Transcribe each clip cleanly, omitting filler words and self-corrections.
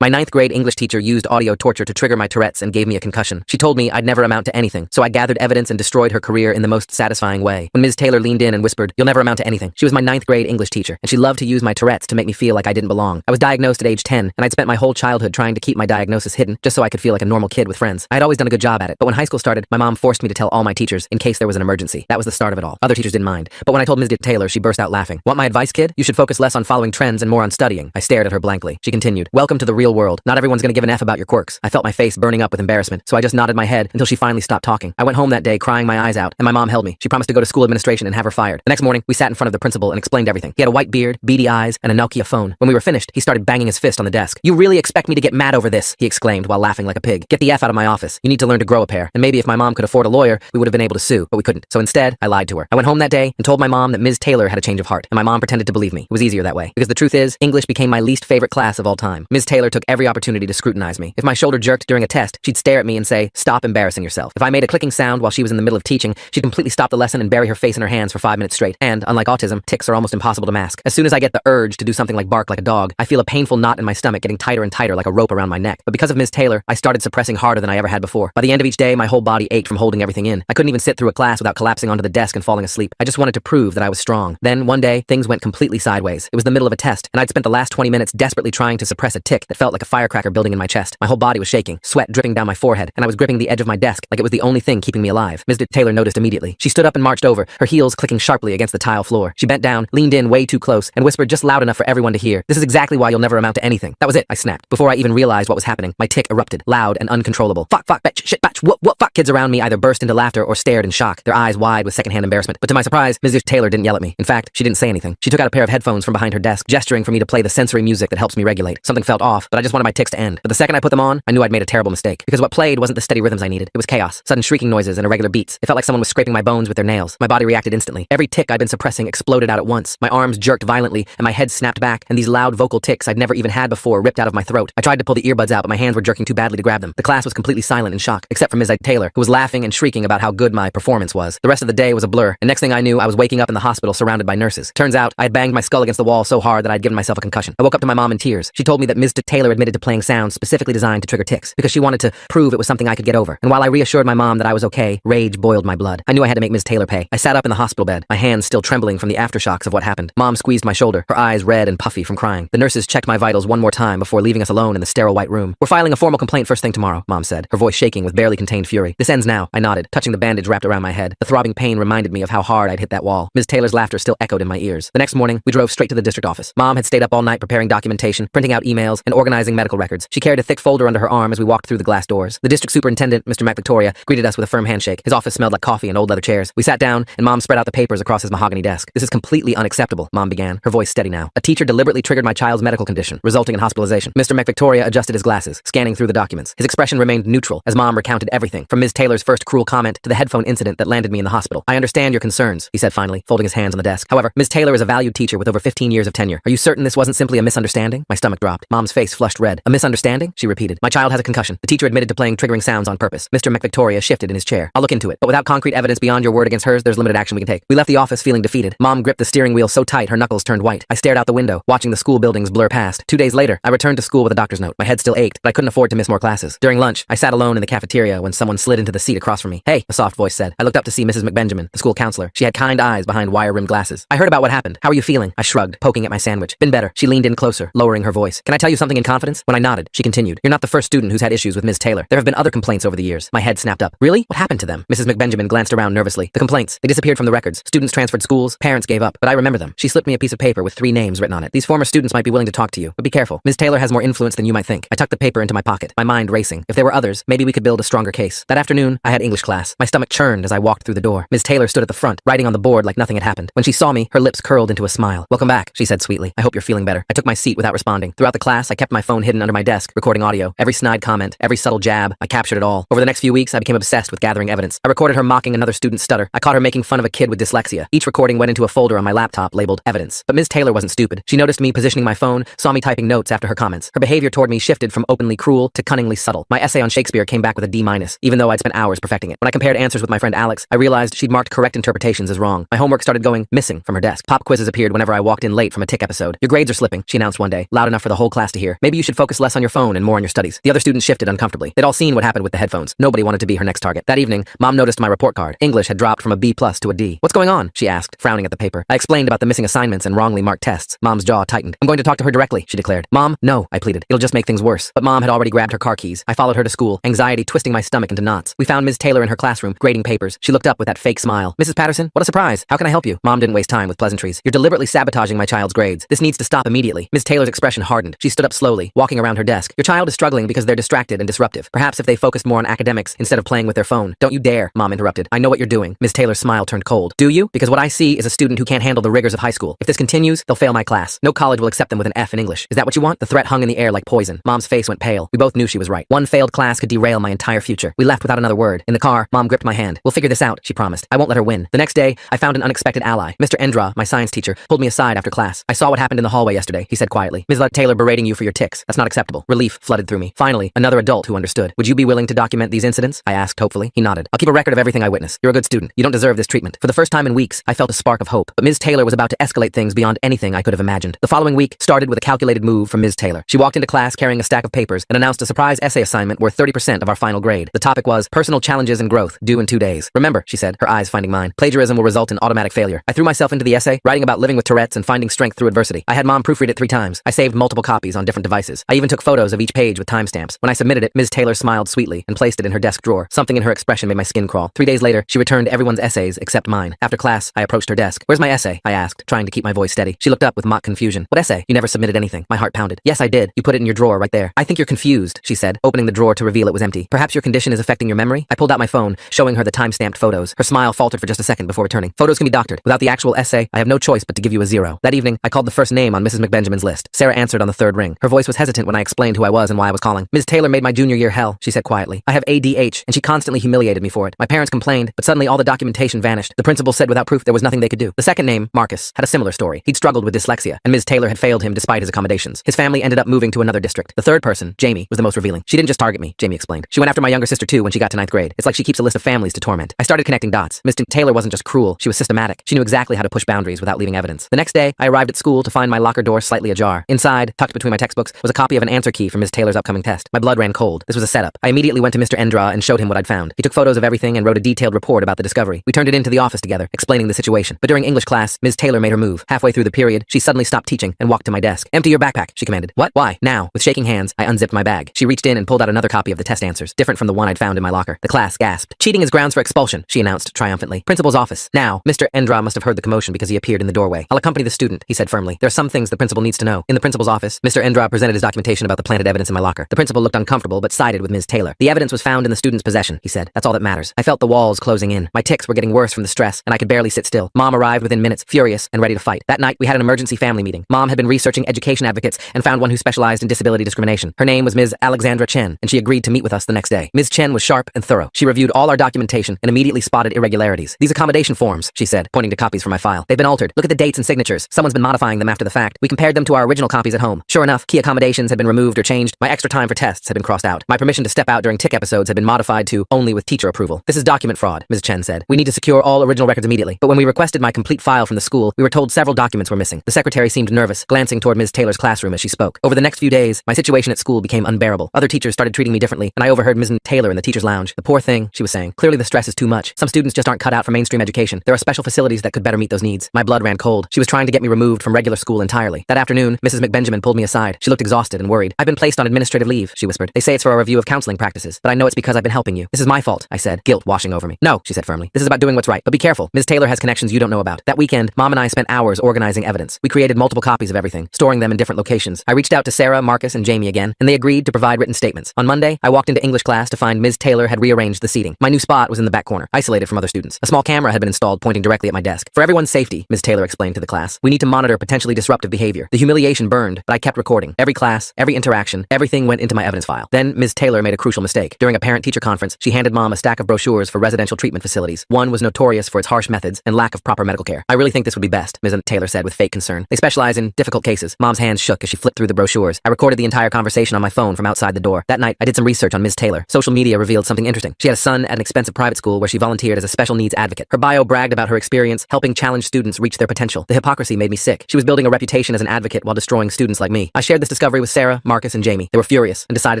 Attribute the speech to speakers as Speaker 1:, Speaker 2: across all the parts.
Speaker 1: My ninth grade English teacher used audio torture to trigger my Tourette's and gave me a concussion. She told me I'd never amount to anything, so I gathered evidence and destroyed her career in the most satisfying way. When Ms. Taylor leaned in and whispered, "You'll never amount to anything." She was my ninth grade English teacher, and she loved to use my Tourette's to make me feel like I didn't belong. I was diagnosed at age 10, and I'd spent my whole childhood trying to keep my diagnosis hidden, just so I could feel like a normal kid with friends. I had always done a good job at it, but when high school started, my mom forced me to tell all my teachers in case there was an emergency. That was the start of it all. Other teachers didn't mind, but when I told Ms. Taylor, she burst out laughing. "Want my advice, kid? You should focus less on following trends and more on studying." I stared at her blankly. She continued, "Welcome to the real world. Not everyone's gonna give an F about your quirks." I felt my face burning up with embarrassment, so I just nodded my head until she finally stopped talking. I went home that day crying my eyes out, and my mom held me. She promised to go to school administration and have her fired. The next morning, we sat in front of the principal and explained everything. He had a white beard, beady eyes, and a Nokia phone. When we were finished, he started banging his fist on the desk. "You really expect me to get mad over this?" he exclaimed while laughing like a pig. "Get the F out of my office. You need to learn to grow a pair." And maybe if my mom could afford a lawyer, we would have been able to sue, but we couldn't. So instead, I lied to her. I went home that day and told my mom that Ms. Taylor had a change of heart, and my mom pretended to believe me. It was easier that way, because the truth is, English became my least favorite class of all time. Ms. Taylor took every opportunity to scrutinize me. If my shoulder jerked during a test, she'd stare at me and say, "Stop embarrassing yourself." If I made a clicking sound while she was in the middle of teaching, she'd completely stop the lesson and bury her face in her hands for 5 minutes straight. And, unlike autism, tics are almost impossible to mask. As soon as I get the urge to do something like bark like a dog, I feel a painful knot in my stomach getting tighter and tighter like a rope around my neck. But because of Ms. Taylor, I started suppressing harder than I ever had before. By the end of each day, my whole body ached from holding everything in. I couldn't even sit through a class without collapsing onto the desk and falling asleep. I just wanted to prove that I was strong. Then, one day, things went completely sideways. It was the middle of a test, and I'd spent the last 20 minutes desperately trying to suppress a tic that felt like a firecracker building in my chest. My whole body was shaking, sweat dripping down my forehead, and I was gripping the edge of my desk like it was the only thing keeping me alive. Ms. Taylor noticed immediately. She stood up and marched over, her heels clicking sharply against the tile floor. She bent down, leaned in way too close, and whispered just loud enough for everyone to hear, "This is exactly why you'll never amount to anything." That was it, I snapped. Before I even realized what was happening, my tic erupted, loud and uncontrollable. Fuck, bitch, shit, batch, what, fuck. Kids around me either burst into laughter or stared in shock, their eyes wide with secondhand embarrassment. But to my surprise, Ms. Taylor didn't yell at me. In fact, she didn't say anything. She took out a pair of headphones from behind her desk, gesturing for me to play the sensory music that helps me regulate. Something felt off, but I just wanted my tics to end. But the second I put them on, I knew I'd made a terrible mistake. Because what played wasn't the steady rhythms I needed. It was chaos, sudden shrieking noises and irregular beats. It felt like someone was scraping my bones with their nails. My body reacted instantly. Every tic I'd been suppressing exploded out at once. My arms jerked violently, and my head snapped back, and these loud vocal tics I'd never even had before ripped out of my throat. I tried to pull the earbuds out, but my hands were jerking too badly to grab them. The class was completely silent in shock, except for Ms. Taylor, who was laughing and shrieking about how good my performance was. The rest of the day was a blur, and next thing I knew, I was waking up in the hospital surrounded by nurses. Turns out, I had banged my skull against the wall so hard that I'd given myself a concussion. I woke up to my mom in tears. She told me that Ms. Taylor admitted to playing sounds specifically designed to trigger tics, because she wanted to prove it was something I could get over. And while I reassured my mom that I was okay, rage boiled my blood. I knew I had to make Ms. Taylor pay. I sat up in the hospital bed, my hands still trembling from the aftershocks of what happened. Mom squeezed my shoulder, her eyes red and puffy from crying. The nurses checked my vitals one more time before leaving us alone in the sterile white room. "We're filing a formal complaint first thing tomorrow," Mom said, her voice shaking with barely contained fury. "This ends now," I nodded, touching the bandage wrapped around my head. The throbbing pain reminded me of how hard I'd hit that wall. Ms. Taylor's laughter still echoed in my ears. The next morning, we drove straight to the district office. Mom had stayed up all night preparing documentation, printing out emails, and organizing medical records. She carried a thick folder under her arm as we walked through the glass doors. The district superintendent, Mr. McVictoria, greeted us with a firm handshake. His office smelled like coffee and old leather chairs. We sat down, and Mom spread out the papers across his mahogany desk. "This is completely unacceptable," Mom began, her voice steady now. "A teacher deliberately triggered my child's medical condition, resulting in hospitalization." Mr. McVictoria adjusted his glasses, scanning through the documents. His expression remained neutral as Mom recounted everything, from Ms. Taylor's first cruel comment to the headphone incident that landed me in the hospital. "I understand your concerns," he said finally, folding his hands on the desk. "However, Ms. Taylor is a valued teacher with over 15 years of tenure. Are you certain this wasn't simply a misunderstanding?" My stomach dropped. Mom's face flushed red. "A misunderstanding?" she repeated. "My child has a concussion. The teacher admitted to playing triggering sounds on purpose." Mr. McVictoria shifted in his chair. "I'll look into it, but without concrete evidence beyond your word against hers, there's limited action we can take." We left the office feeling defeated. Mom gripped the steering wheel so tight her knuckles turned white. I stared out the window, watching the school buildings blur past. 2 days later, I returned to school with a doctor's note. My head still ached, but I couldn't afford to miss more classes. During lunch, I sat alone in the cafeteria when someone slid into the seat across from me. "Hey," a soft voice said. I looked up to see Mrs. McBenjamin, the school counselor. She had kind eyes behind wire-rimmed glasses. "I heard about what happened. How are you feeling?" I shrugged, poking at my sandwich. "Been better." She leaned in closer, lowering her voice. "Can I tell you something in confidence?" When I nodded, she continued, "You're not the first student who's had issues with Ms. Taylor. There have been other complaints over the years." My head snapped up. "Really? What happened to them?" Mrs. McBenjamin glanced around nervously. "The complaints. They disappeared from the records. Students transferred schools, parents gave up. But I remember them." She slipped me a piece of paper with 3 names written on it. "These former students might be willing to talk to you, but be careful. Ms. Taylor has more influence than you might think." I tucked the paper into my pocket, my mind racing. If there were others, maybe we could build a stronger case. That afternoon, I had English class. My stomach churned as I walked through the door. Ms. Taylor stood at the front, writing on the board like nothing had happened. When she saw me, her lips curled into a smile. "Welcome back," she said sweetly. "I hope you're feeling better." I took my seat without responding. Throughout the class, I kept my phone hidden under my desk, recording audio. Every snide comment, every subtle jab, I captured it all. Over the next few weeks, I became obsessed with gathering evidence. I recorded her mocking another student's stutter. I caught her making fun of a kid with dyslexia. Each recording went into a folder on my laptop labeled evidence. But Ms. Taylor wasn't stupid. She noticed me positioning my phone, saw me typing notes after her comments. Her behavior toward me shifted from openly cruel to cunningly subtle. My essay on Shakespeare came back with a D-, even though I'd spent hours perfecting it. When I compared answers with my friend Alex, I realized she'd marked correct interpretations as wrong. My homework started going missing from her desk. Pop quizzes appeared whenever I walked in late from a tic episode. "Your grades are slipping," she announced one day, loud enough for the whole class to hear. Maybe you should focus less on your phone and more on your studies. The other students shifted uncomfortably. They'd all seen what happened with the headphones. Nobody wanted to be her next target. That evening, Mom noticed my report card. English had dropped from a B+ to a D. What's going on? She asked, frowning at the paper. I explained about the missing assignments and wrongly marked tests. Mom's jaw tightened. I'm going to talk to her directly, she declared. Mom, no, I pleaded. It'll just make things worse. But Mom had already grabbed her car keys. I followed her to school, anxiety twisting my stomach into knots. We found Ms. Taylor in her classroom, grading papers. She looked up with that fake smile. Mrs. Patterson, what a surprise. How can I help you? Mom didn't waste time with pleasantries. You're deliberately sabotaging my child's grades. This needs to stop immediately. Ms. Taylor's expression hardened. She stood up slowly, walking around her desk. Your child is struggling because they're distracted and disruptive. Perhaps if they focused more on academics instead of playing with their phone. Don't you dare, Mom interrupted. I know what you're doing. Ms. Taylor's smile turned cold. Do you? Because what I see is a student who can't handle the rigors of high school. If this continues, they'll fail my class. No college will accept them with an F in English. Is that what you want? The threat hung in the air like poison. Mom's face went pale. We both knew she was right. One failed class could derail my entire future. We left without another word. In the car, Mom gripped my hand. We'll figure this out, she promised. I won't let her win. The next day, I found an unexpected ally. Mr. Endra, my science teacher, pulled me aside after class. I saw what happened in the hallway yesterday, he said quietly. Ms. Taylor berating you for your tics. That's not acceptable. Relief flooded through me. Finally, another adult who understood. Would you be willing to document these incidents? I asked hopefully. He nodded. I'll keep a record of everything I witness. You're a good student. You don't deserve this treatment. For the first time in weeks, I felt a spark of hope. But Ms. Taylor was about to escalate things beyond anything I could have imagined. The following week started with a calculated move from Ms. Taylor. She walked into class carrying a stack of papers and announced a surprise essay assignment worth 30% of our final grade. The topic was personal challenges and growth, due in 2 days. Remember, she said, her eyes finding mine. Plagiarism will result in automatic failure. I threw myself into the essay, writing about living with Tourette's and finding strength through adversity. I had Mom proofread it 3 times. I saved multiple copies on different devices. I even took photos of each page with timestamps. When I submitted it, Ms. Taylor smiled sweetly and placed it in her desk drawer. Something in her expression made my skin crawl. 3 days later, she returned everyone's essays except mine. After class, I approached her desk. Where's my essay? I asked, trying to keep my voice steady. She looked up with mock confusion. What essay? You never submitted anything. My heart pounded. Yes, I did. You put it in your drawer right there. I think you're confused, she said, opening the drawer to reveal it was empty. Perhaps your condition is affecting your memory? I pulled out my phone, showing her the time-stamped photos. Her smile faltered for just a second before returning. Photos can be doctored. Without the actual essay, I have no choice but to give you a 0. That evening, I called the first name on Mrs. McBenjamin's list. Sarah answered on the 3rd ring. Her voice was hesitant when I explained who I was and why I was calling. Ms. Taylor made my junior year hell, she said quietly. I have ADH, and she constantly humiliated me for it. My parents complained, but suddenly all the documentation vanished. The principal said without proof there was nothing they could do. The second name, Marcus, had a similar story. He'd struggled with dyslexia, and Ms. Taylor had failed him despite his accommodations. His family ended up moving to another district. The third person, Jamie, was the most revealing. She didn't just target me, Jamie explained. She went after my younger sister too when she got to 9th grade. It's like she keeps a list of families to torment. I started connecting dots. Ms. Taylor wasn't just cruel, she was systematic. She knew exactly how to push boundaries without leaving evidence. The next day, I arrived at school to find my locker door slightly ajar. Inside, tucked between my textbooks, was a copy of an answer key for Ms. Taylor's upcoming test. My blood ran cold. This was a setup. I immediately went to Mr. Endra and showed him what I'd found. He took photos of everything and wrote a detailed report about the discovery. We turned it into the office together, explaining the situation. But during English class, Ms. Taylor made her move. Halfway through the period, she suddenly stopped teaching and walked to my desk. Empty your backpack, she commanded. What? Why? Now. With shaking hands, I unzipped my bag. She reached in and pulled out another copy of the test answers, different from the one I'd found in my locker. The class gasped. Cheating is grounds for expulsion, she announced triumphantly. Principal's office. Now. Mr. Endra must have heard the commotion because he appeared in the doorway. I'll accompany the student, he said firmly. There are some things the principal needs to know. In the principal's office, Mr. Endra presented his documentation about the planted evidence in my locker. The principal looked uncomfortable but sided with Ms. Taylor. The evidence was found in the student's possession, he said. That's all that matters. I felt the walls closing in. My tics were getting worse from the stress, and I could barely sit still. Mom arrived within minutes, furious and ready to fight. That night, we had an emergency family meeting. Mom had been researching education advocates and found one who specialized in disability discrimination. Her name was Ms. Alexandra Chen, and she agreed to meet with us the next day. Ms. Chen was sharp and thorough. She reviewed all our documentation and immediately spotted irregularities. These accommodation forms, she said, pointing to copies from my file. They've been altered. Look at the dates and signatures. Someone's been modifying them after the fact. We compared them to our original copies at home. Sure enough, key accommodations had been removed or changed. My extra time for tests had been crossed out. My permission to step out during tick episodes had been modified to only with teacher approval. This is document fraud, Ms. Chen said. We need to secure all original records immediately. But when we requested my complete file from the school, we were told several documents were missing. The secretary seemed nervous, glancing toward Ms. Taylor's classroom as she spoke. Over the next few days, my situation at school became unbearable. Other teachers started treating me differently, and I overheard Ms. Taylor in the teacher's lounge. The poor thing, she was saying. Clearly the stress is too much. Some students just aren't cut out for mainstream education. There are special facilities that could better meet those needs. My blood ran cold. She was trying to get me removed from regular school entirely. That afternoon, Mrs. McBenjamin pulled me aside. She looked exhausted and worried. I've been placed on administrative leave, she whispered. They say it's for a review of counseling practices, but I know it's because I've been helping you. This is my fault, I said, guilt washing over me. No, she said firmly. This is about doing what's right, but be careful. Ms. Taylor has connections you don't know about. That weekend, Mom and I spent hours organizing evidence. We created multiple copies of everything, storing them in different locations. I reached out to Sarah, Marcus, and Jamie again, and they agreed to provide written statements. On Monday, I walked into English class to find Ms. Taylor had rearranged the seating. My new spot was in the back corner, isolated from other students. A small camera had been installed pointing directly at my desk. For everyone's safety, Ms. Taylor explained to the class, we need to monitor potentially disruptive behavior. The humiliation burned, but I kept recording. Every class, every interaction, everything went into my evidence file. Then Ms. Taylor made a crucial mistake. During a parent-teacher conference, she handed Mom a stack of brochures for residential treatment facilities. One was notorious for its harsh methods and lack of proper medical care. I really think this would be best, Ms. Taylor said with fake concern. They specialize in difficult cases. Mom's hands shook as she flipped through the brochures. I recorded the entire conversation on my phone from outside the door. That night, I did some research on Ms. Taylor. Social media revealed something interesting. She had a son at an expensive private school where she volunteered as a special needs advocate. Her bio bragged about her experience helping challenged students reach their potential. The hypocrisy made me sick. She was building a reputation as an advocate while destroying students like me. I shared this discovery was Sarah, Marcus, and Jamie. They were furious and decided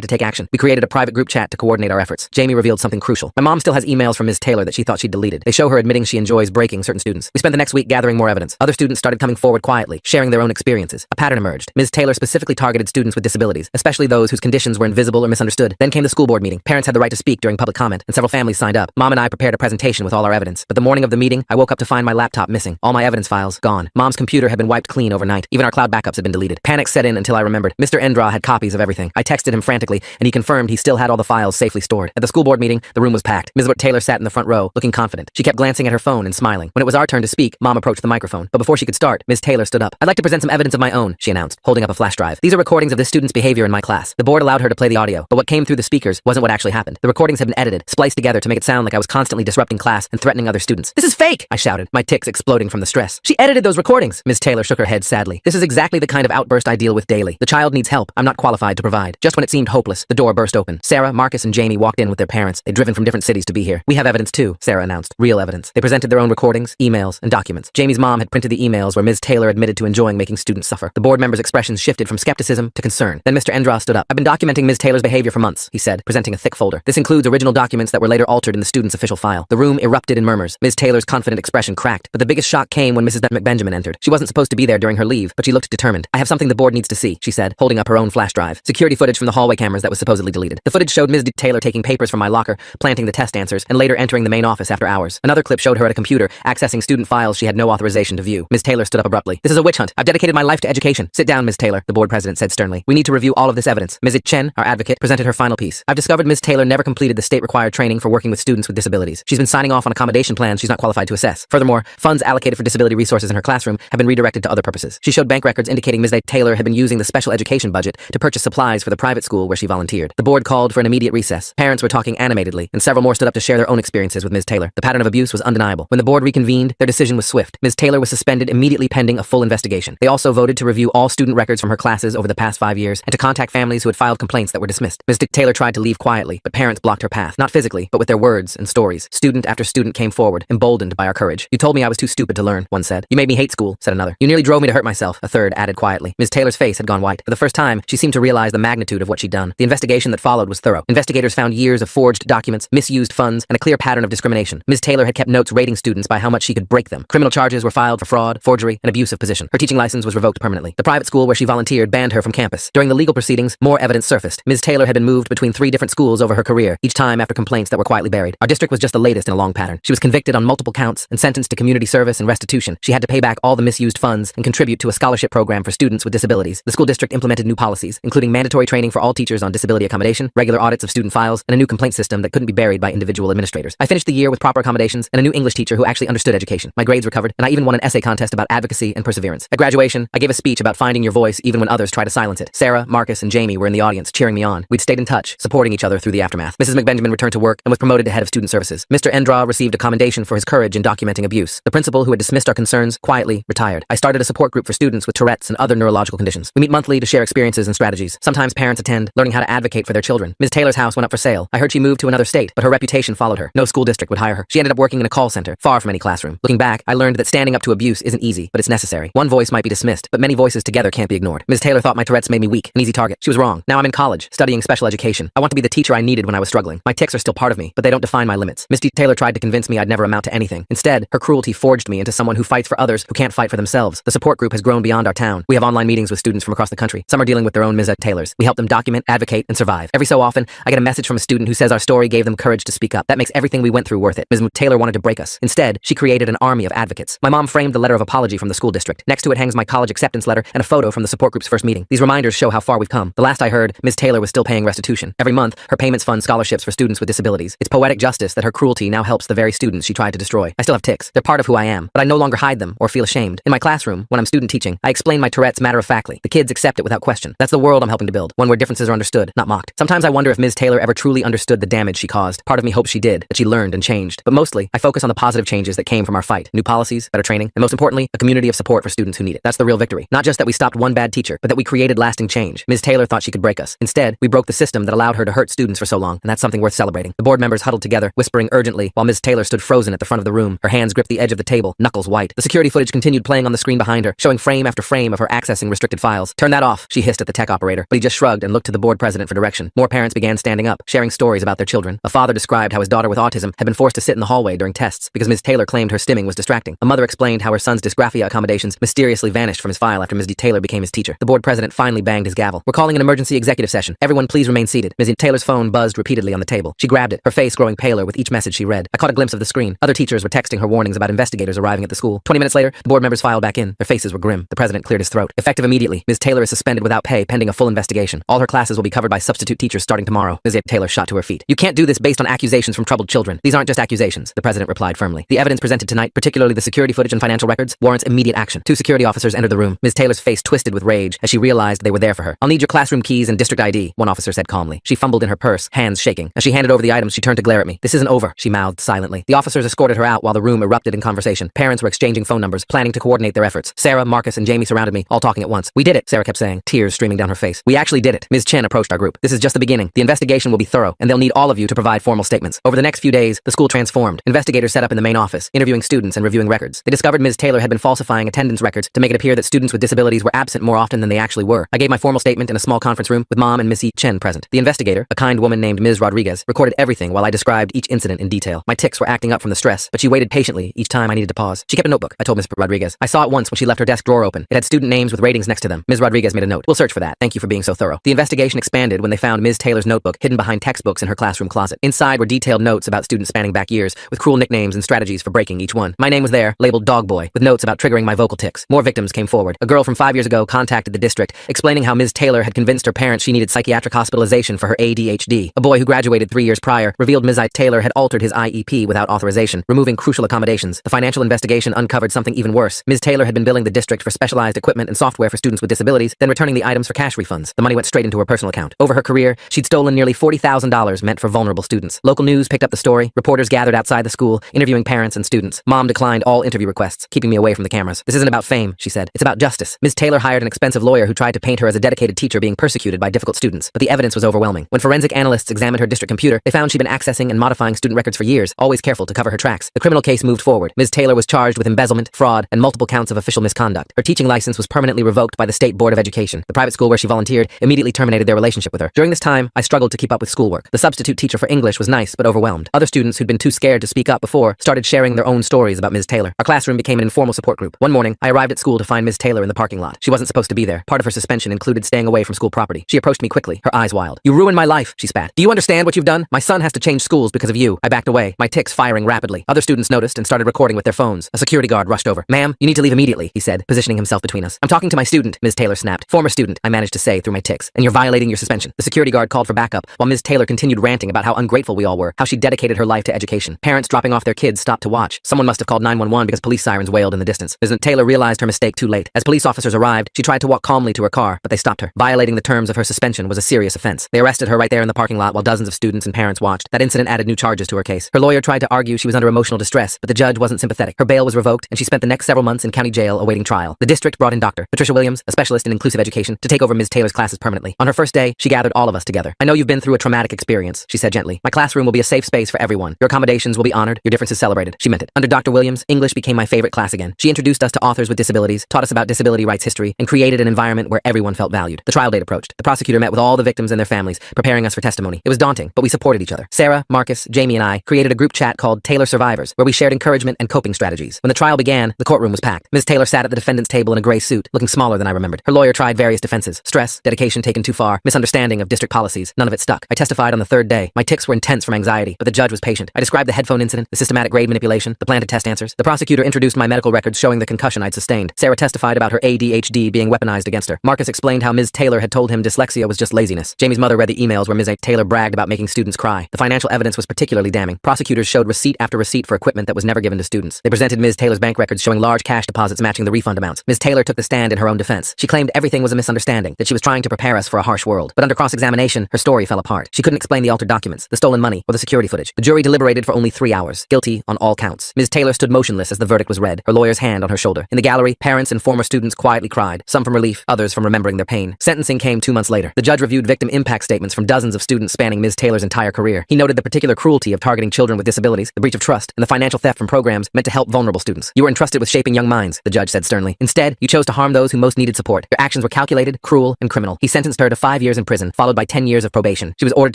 Speaker 1: to take action. We created a private group chat to coordinate our efforts. Jamie revealed something crucial. My mom still has emails from Ms. Taylor that she thought she'd deleted. They show her admitting she enjoys breaking certain students. We spent the next week gathering more evidence. Other students started coming forward quietly, sharing their own experiences. A pattern emerged. Ms. Taylor specifically targeted students with disabilities, especially those whose conditions were invisible or misunderstood. Then came the school board meeting. Parents had the right to speak during public comment, and several families signed up. Mom and I prepared a presentation with all our evidence. But the morning of the meeting, I woke up to find my laptop missing. All my evidence files gone. Mom's computer had been wiped clean overnight. Even our cloud backups had been deleted. Panic set in until I remembered. Mr. Endra had copies of everything. I texted him frantically, and he confirmed he still had all the files safely stored. At the school board meeting, the room was packed. Ms. Taylor sat in the front row, looking confident. She kept glancing at her phone and smiling. When it was our turn to speak, Mom approached the microphone. But before she could start, Ms. Taylor stood up. "I'd like to present some evidence of my own," she announced, holding up a flash drive. "These are recordings of this student's behavior in my class." The board allowed her to play the audio, but what came through the speakers wasn't what actually happened. The recordings had been edited, spliced together to make it sound like I was constantly disrupting class and threatening other students. "This is fake!" I shouted, my tics exploding from the stress. "She edited those recordings." Ms. Taylor shook her head sadly. "This is exactly the kind of outburst I deal with daily. The child needs help. I'm not qualified to provide." Just when it seemed hopeless, the door burst open. Sarah, Marcus, and Jamie walked in with their parents. They'd driven from different cities to be here. "We have evidence too," Sarah announced. "Real evidence." They presented their own recordings, emails, and documents. Jamie's mom had printed the emails where Ms. Taylor admitted to enjoying making students suffer. The board members' expressions shifted from skepticism to concern. Then Mr. Endra stood up. "I've been documenting Ms. Taylor's behavior for months," he said, presenting a thick folder. "This includes original documents that were later altered in the student's official file." The room erupted in murmurs. Ms. Taylor's confident expression cracked, but the biggest shock came when Mrs. McBenjamin entered. She wasn't supposed to be there during her leave, but she looked determined. "I have something the board needs to see," she said, holding up her own flash drive. Security footage from the hallway cameras that was supposedly deleted. The footage showed Ms. Taylor taking papers from my locker, planting the test answers, and later entering the main office after hours. Another clip showed her at a computer, accessing student files she had no authorization to view. Ms. Taylor stood up abruptly. "This is a witch hunt. I've dedicated my life to education." "Sit down, Ms. Taylor," the board president said sternly. "We need to review all of this evidence." Ms. Chen, our advocate, presented her final piece. "I've discovered Ms. Taylor never completed the state-required training for working with students with disabilities. She's been signing off on accommodation plans she's not qualified to assess. Furthermore, funds allocated for disability resources in her classroom have been redirected to other purposes." She showed bank records indicating Ms. Taylor had been using the special education budget to purchase supplies for the private school where she volunteered. The board called for an immediate recess. Parents were talking animatedly, and several more stood up to share their own experiences with Ms. Taylor. The pattern of abuse was undeniable. When the board reconvened, their decision was swift. Ms. Taylor was suspended immediately pending a full investigation. They also voted to review all student records from her classes over the past 5 years and to contact families who had filed complaints that were dismissed. Ms. Taylor tried to leave quietly, but parents blocked her path, not physically, but with their words and stories. Student after student came forward, emboldened by our courage. "You told me I was too stupid to learn," one said. "You made me hate school," said another. "You nearly drove me to hurt myself," a third added quietly. Ms. Taylor's face had gone white. For the first time, she seemed to realize the magnitude of what she'd done. The investigation that followed was thorough. Investigators found years of forged documents, misused funds, and a clear pattern of discrimination. Ms. Taylor had kept notes rating students by how much she could break them. Criminal charges were filed for fraud, forgery, and abuse of position. Her teaching license was revoked permanently. The private school where she volunteered banned her from campus. During the legal proceedings, more evidence surfaced. Ms. Taylor had been moved between 3 different schools over her career, each time after complaints that were quietly buried. Our district was just the latest in a long pattern. She was convicted on multiple counts and sentenced to community service and restitution. She had to pay back all the misused funds and contribute to a scholarship program for students with disabilities. The school district implemented new policies, including mandatory training for all teachers on disability accommodation, regular audits of student files, and a new complaint system that couldn't be buried by individual administrators. I finished the year with proper accommodations and a new English teacher who actually understood education. My grades recovered, and I even won an essay contest about advocacy and perseverance. At graduation, I gave a speech about finding your voice even when others try to silence it. Sarah, Marcus, and Jamie were in the audience, cheering me on. We'd stayed in touch, supporting each other through the aftermath. Mrs. McBenjamin returned to work and was promoted to head of student services. Mr. Endra received a commendation for his courage in documenting abuse. The principal, who had dismissed our concerns, quietly retired. I started a support group for students with Tourette's and other neurological conditions. We meet monthly to share experiences and strategies. Sometimes parents attend, learning how to advocate for their children. Ms. Taylor's house went up for sale. I heard she moved to another state, but her reputation followed her. No school district would hire her. She ended up working in a call center, far from any classroom. Looking back, I learned that standing up to abuse isn't easy, but it's necessary. One voice might be dismissed, but many voices together can't be ignored. Ms. Taylor thought my Tourette's made me weak, an easy target. She was wrong. Now I'm in college, studying special education. I want to be the teacher I needed when I was struggling. My tics are still part of me, but they don't define my limits. Ms. Taylor tried to convince me I'd never amount to anything. Instead, her cruelty forged me into someone who fights for others who can't fight for themselves. The support group has grown beyond our town. We have online meetings with students from across the country. Some are dealing with their own Ms. Taylors. We help them document, advocate, and survive. Every so often, I get a message from a student who says our story gave them courage to speak up. That makes everything we went through worth it. Ms. Taylor wanted to break us. Instead, she created an army of advocates. My mom framed the letter of apology from the school district. Next to it hangs my college acceptance letter and a photo from the support group's first meeting. These reminders show how far we've come. The last I heard, Ms. Taylor was still paying restitution. Every month, her payments fund scholarships for students with disabilities. It's poetic justice that her cruelty now helps the very students she tried to destroy. I still have tics. They're part of who I am, but I no longer hide them or feel ashamed. In my classroom, when I'm student teaching, I explain my Tourette's matter-of-factly. The kids accept it without question. That's the world I'm helping to build, one where differences are understood, not mocked. Sometimes I wonder if Ms. Taylor ever truly understood the damage she caused. Part of me hopes she did, that she learned and changed. But mostly, I focus on the positive changes that came from our fight. New policies, better training, and most importantly, a community of support for students who need it. That's the real victory. Not just that we stopped one bad teacher, but that we created lasting change. Ms. Taylor thought she could break us. Instead, we broke the system that allowed her to hurt students for so long, and that's something worth celebrating. The board members huddled together, whispering urgently, while Ms. Taylor stood frozen at the front of the room. Her hands gripped the edge of the table, knuckles white. The security footage continued playing on the screen behind her, showing frame after frame of her accessing restricted files. "Turn that off," off, she hissed at the tech operator, but he just shrugged and looked to the board president for direction. More parents began standing up, sharing stories about their children. A father described how his daughter with autism had been forced to sit in the hallway during tests because Ms. Taylor claimed her stimming was distracting. A mother explained how her son's dysgraphia accommodations mysteriously vanished from his file after Ms. Taylor became his teacher. The board president finally banged his gavel. We're calling an emergency executive session. Everyone please remain seated. Ms. Taylor's phone buzzed repeatedly on the table. She grabbed it, her face growing paler with each message she read. I caught a glimpse of the screen. Other teachers were texting her warnings about investigators arriving at the school. 20 minutes later, the board members filed back in. Their faces were grim. The president cleared his throat. Effective immediately, Ms. Taylor is suspended without pay pending a full investigation. All her classes will be covered by substitute teachers starting tomorrow. Ms. Taylor shot to her feet. You can't do this based on accusations from troubled children. These aren't just accusations, the president replied firmly. The evidence presented tonight, particularly the security footage and financial records, warrants immediate action. 2 security officers entered the room. Ms. Taylor's face twisted with rage as she realized they were there for her. I'll need your classroom keys and district ID, one officer said calmly. She fumbled in her purse, hands shaking. As she handed over the items, she turned to glare at me. This isn't over, she mouthed silently. The officers escorted her out while the room erupted in conversation. Parents were exchanging phone numbers, planning to coordinate their efforts. Sarah, Marcus, and Jamie surrounded me, all talking at once. We did it, Sarah kept saying, tears streaming down her face. We actually did it. Ms. Chen approached our group. This is just the beginning. The investigation will be thorough, and they'll need all of you to provide formal statements. Over the next few days, the school transformed. Investigators set up in the main office, interviewing students and reviewing records. They discovered Ms. Taylor had been falsifying attendance records to make it appear that students with disabilities were absent more often than they actually were. I gave my formal statement in a small conference room with Mom and Miss Chen present. The investigator, a kind woman named Ms. Rodriguez, recorded everything while I described each incident in detail. My tics were acting up from the stress, but she waited patiently each time I needed to pause. She kept a notebook, I told Ms. Rodriguez. I saw it once when she left her desk drawer open. It had student names with ratings next to them. Ms. Rodriguez made a note. We'll search for that. Thank you for being so thorough. The investigation expanded when they found Ms. Taylor's notebook hidden behind textbooks in her classroom closet. Inside were detailed notes about students spanning back years, with cruel nicknames and strategies for breaking each one. My name was there, labeled Dog Boy, with notes about triggering my vocal tics. More victims came forward. A girl from 5 years ago contacted the district, explaining how Ms. Taylor had convinced her parents she needed psychiatric hospitalization for her ADHD. A boy who graduated 3 years prior revealed Ms. Taylor had altered his IEP without authorization, removing crucial accommodations. The financial investigation uncovered something even worse. Ms. Taylor had been billing the district for specialized equipment and software for students with disabilities, then returning the items for cash refunds. The money went straight into her personal account. Over her career, she'd stolen nearly $40,000 meant for vulnerable students. Local news picked up the story. Reporters gathered outside the school, interviewing parents and students. Mom declined all interview requests, keeping me away from the cameras. This isn't about fame, she said. It's about justice. Ms. Taylor hired an expensive lawyer who tried to paint her as a dedicated teacher being persecuted by difficult students, but the evidence was overwhelming. When forensic analysts examined her district computer, they found she'd been accessing and modifying student records for years, always careful to cover her tracks. The criminal case moved forward. Ms. Taylor was charged with embezzlement, fraud, and multiple counts of official misconduct. Her teaching license was permanently revoked by the State Board of Education. The private school where she volunteered immediately terminated their relationship with her. During this time, I struggled to keep up with schoolwork. The substitute teacher for English was nice but overwhelmed. Other students who'd been too scared to speak up before started sharing their own stories about Ms. Taylor. Our classroom became an informal support group. One morning, I arrived at school to find Ms. Taylor in the parking lot. She wasn't supposed to be there. Part of her suspension included staying away from school property. She approached me quickly, her eyes wild. You ruined my life, she spat. Do you understand what you've done? My son has to change schools because of you. I backed away, my tics firing rapidly. Other students noticed and started recording with their phones. A security guard rushed over. Ma'am, you need to leave immediately, he said, positioning himself between us. I'm talking to my student, Ms. Taylor snapped. Former student, I managed to say through my tics. And you're violating your suspension. The security guard called for backup, while Ms. Taylor continued ranting about how ungrateful we all were, how she dedicated her life to education. Parents dropping off their kids stopped to watch. Someone must have called 911 because police sirens wailed in the distance. Ms. Taylor realized her mistake too late. As police officers arrived, she tried to walk calmly to her car, but they stopped her. Violating the terms of her suspension was a serious offense. They arrested her right there in the parking lot while dozens of students and parents watched. That incident added new charges to her case. Her lawyer tried to argue she was under emotional distress, but the judge wasn't sympathetic. Her bail was revoked, and she spent the next several months in county jail awaiting trial. The district brought in Dr. Patricia Williams, a specialist in inclusive education, to take over Ms. Taylor's classes permanently. On her first day, she gathered all of us together. I know you've been through a traumatic experience, she said gently. My classroom will be a safe space for everyone. Your accommodations will be honored, your differences celebrated. She meant it. Under Dr. Williams, English became my favorite class again. She introduced us to authors with disabilities, taught us about disability rights history, and created an environment where everyone felt valued. The trial date approached. The prosecutor met with all the victims and their families, preparing us for testimony. It was daunting, but we supported each other. Sarah, Marcus, Jamie, and I created a group chat called Taylor Survivors, where we shared encouragement and coping strategies. When the trial began, the courtroom was packed. Ms. Taylor sat at the defendant's table in a gray suit, looking smaller than I remembered. Her lawyer tried various defenses. Stress, dedication taken too far, misunderstanding of district policies. None of it stuck. I testified on the third day. My tics were intense from anxiety, but the judge was patient. I described the headphone incident, the systematic grade manipulation, the plan to test answers. The prosecutor introduced my medical records showing the concussion I'd sustained. Sarah testified about her ADHD being weaponized against her. Marcus explained how Ms. Taylor had told him dyslexia was just laziness. Jamie's mother read the emails where Ms. Taylor bragged about making students cry. The financial evidence was particularly damning. Prosecutors showed receipt after receipt for equipment that was never given to students. They presented Ms. Taylor's bank records showing large cash deposits matching the refund amounts. Ms. Taylor took the stand in her own defense. She claimed everything was a misunderstanding, that she was trying to prepare us for a harsh world. But under cross-examination, her story fell apart. She couldn't explain the altered documents, the stolen money, or the security footage. The jury deliberated for only 3 hours. Guilty on all counts. Ms. Taylor stood motionless as the verdict was read, her lawyer's hand on her shoulder. In the gallery, parents and former students quietly cried, some from relief, others from remembering their pain. Sentencing came 2 months later. The judge reviewed victim impact statements from dozens of students spanning Ms. Taylor's entire career. He noted the particular cruelty of targeting children with disabilities, the breach of trust, and the financial theft from programs meant to help vulnerable students. You were entrusted with shaping young minds, the judge said sternly. Instead, you chose to harm those who most needed support. Your actions were calculated, cruel, and criminal. He sentenced her to 5 years in prison, followed by 10 years of probation. She was ordered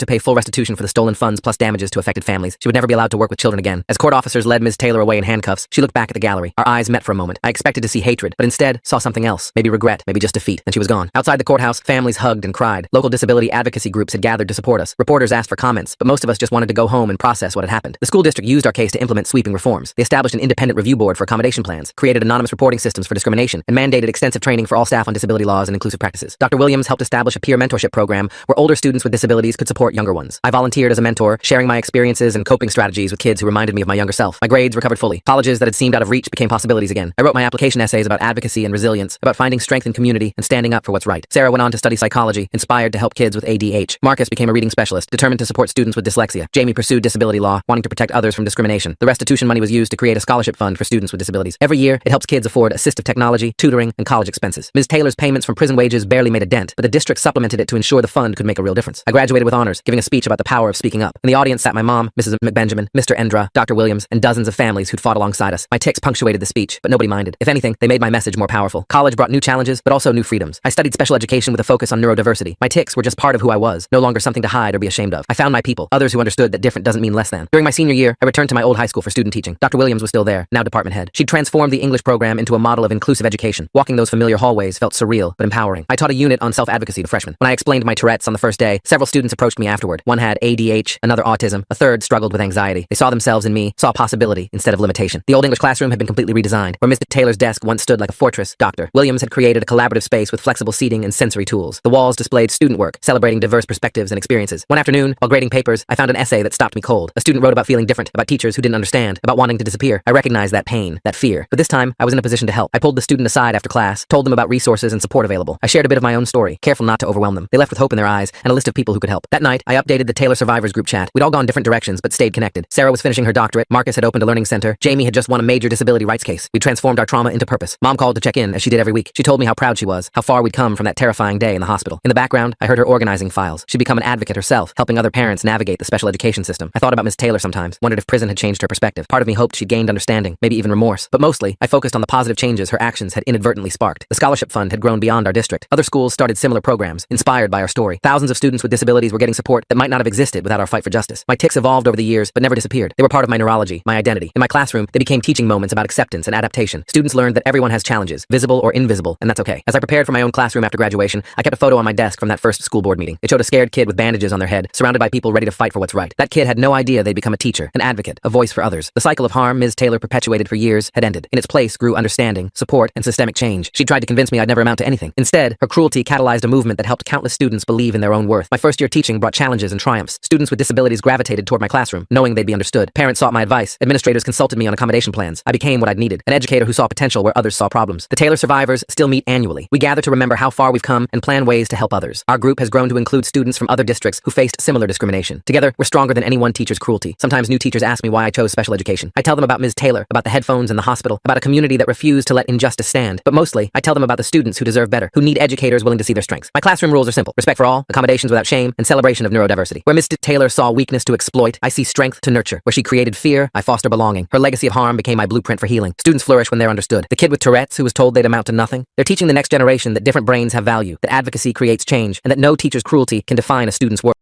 Speaker 1: to pay full restitution for the stolen funds plus damages to affected families. She would never be allowed to work with children again. As court officers led Ms. Taylor away in handcuffs, she looked back at the gallery. Our eyes met for a moment. I expected to see hatred, but instead saw something else. Maybe regret, maybe just defeat. Then she was gone. Outside the courthouse, families hugged and cried. Local disability advocacy groups had gathered to support us. Reporters asked for comments, but most of us just wanted to go home and process what had happened. The school district used our case to implement sweeping reforms. They established an independent review board for accommodation plans, created anonymous reporting systems for discrimination, and mandated extensive training for all staff on disability laws and inclusive practices. Dr. Williams helped establish a peer mentorship program where older students with disabilities could support younger ones. I volunteered as a mentor, sharing my experiences and coping strategies with kids who reminded me of my younger self. My grades recovered fully. Colleges that had seemed out of reach became possibilities again. I wrote my application essays about advocacy and resilience, about finding strength in community and standing up for what's right. Sarah went on to study psychology, inspired to help kids with ADH. Marcus became a reading specialist, determined to support students with dyslexia. Jamie pursued disability law, wanting to protect others from discrimination. The restitution money was used to create a scholarship fund for students with disabilities. Every year, it helps kids afford assistive technology, tutoring, and college expenses. Ms. Taylor's payments from prison wages barely made a dent, but the district supplemented it to ensure the fund could make a real difference. I graduated with honors, giving a speech about the power of speaking up. In the audience sat my mom, Mrs. McBenjamin, Mr. Endra, Dr. Williams, and dozens of families who'd fought alongside us. My tics punctuated the speech, but nobody minded. If anything, they made my message more powerful. College brought new challenges, but also new freedoms. I studied special education with a focus on neurodiversity. My tics were just part of who I was, no longer something to hide or be ashamed of. I found my people, others who understood that different doesn't mean less than. During my senior year, I returned to my old high school for student teaching. Dr. Williams was still there, now department head. She'd transformed the English program into a model of inclusive education. Walking those familiar hallways felt surreal, but empowering. I taught a unit on self-advocacy to freshmen. When I explained my Tourette's on the first day, several students approached me afterward. One had ADH, another autism, a third struggled with anxiety. They saw themselves in me, saw possibility instead of limitation. The old English classroom had been completely redesigned. Where Mr. Taylor's desk once stood like a fortress, Dr. Williams had created a collaborative space with flexible seating and sensory tools. The walls displayed student work, celebrating diverse perspectives and experiences. One afternoon, while grading papers, I found an essay that stopped me cold. A student wrote about feeling different, about teachers who didn't understand, about wanting to disappear. I recognized that pain, that fear. But this time, I was in a position to help. I pulled the student aside after class, told them about resources and support available. I shared a bit of my own story, careful not to overwhelm them. They left with hope in their eyes and a list of people who could help. That night, I updated the Taylor Survivors group chat. We'd all gone different directions, but stayed connected. Sarah was finishing her doctorate, Marcus had opened a learning center, Jamie had just won a major disability rights case. We transformed our trauma into purpose. Mom called to check in, as she did every week. She told me how proud she was, how far we'd come from that terrifying day in the hospital. In the background, I heard her organizing files. She'd become an advocate herself, helping other parents navigate the special education system. I thought about Ms. Taylor sometimes, wondered if prison had changed her perspective. Part of me hoped she'd gained understanding, maybe even remorse. But mostly, I focused on the positive changes her actions had inadvertently sparked. The scholarship fund had grown beyond our district. Other schools started similar programs, inspired by our story. Thousands of students with disabilities were getting support that might not have existed without our fight for justice. My tics evolved over the years, but never disappeared. They were part of my neurology, my identity. In my classroom, they became teaching moments about acceptance and adaptation. Students learned that everyone has challenges, visible or invisible, and that's okay. As I prepared for my own classroom after graduation, I kept a photo on my desk from that first school board meeting. It showed a scared kid with bandages on their head, surrounded by people ready to fight for what's right. That kid had no idea they'd become a teacher, an advocate, a voice for others. The cycle of harm Ms. Taylor perpetuated for years had ended. In its place grew understanding, support, and systemic change. She tried to convince me I'd never amount to anything. Instead, her cruelty catalyzed a movement that helped countless students believe in their own worth. My first year teaching brought challenges and triumphs. Students with disabilities gravitated toward my classroom, knowing they'd be understood. Parents sought my advice. Administrators consulted me on accommodation plans. I became what I'd needed, an educator who saw potential where others saw problems. The Taylor Survivors still meet annually. We gather to remember how far we've come and plan ways to help others. Our group has grown to include students from other districts who faced similar discrimination. Together, we're stronger than any one teacher's cruelty. Sometimes new teachers ask me why I chose special education. I tell them about Ms. Taylor, about the headphones in the hospital, about a community that refused to let injustice stand. But mostly, I tell them about the students who deserve better, who need educators willing to see their strengths. My classroom rules are simple: respect for all, accommodations without shame, and celebration of neurodiversity. Where Ms. Taylor saw weakness to exploit, I see strength to nurture. Where she created fear, I foster belonging. Her legacy of harm became my blueprint for healing. Students flourish when they're understood. The kid with Tourette's who was told they'd amount to nothing, they're teaching the next generation that different brains have value, that advocacy creates change, and that no teacher's cruelty can define a student's worth.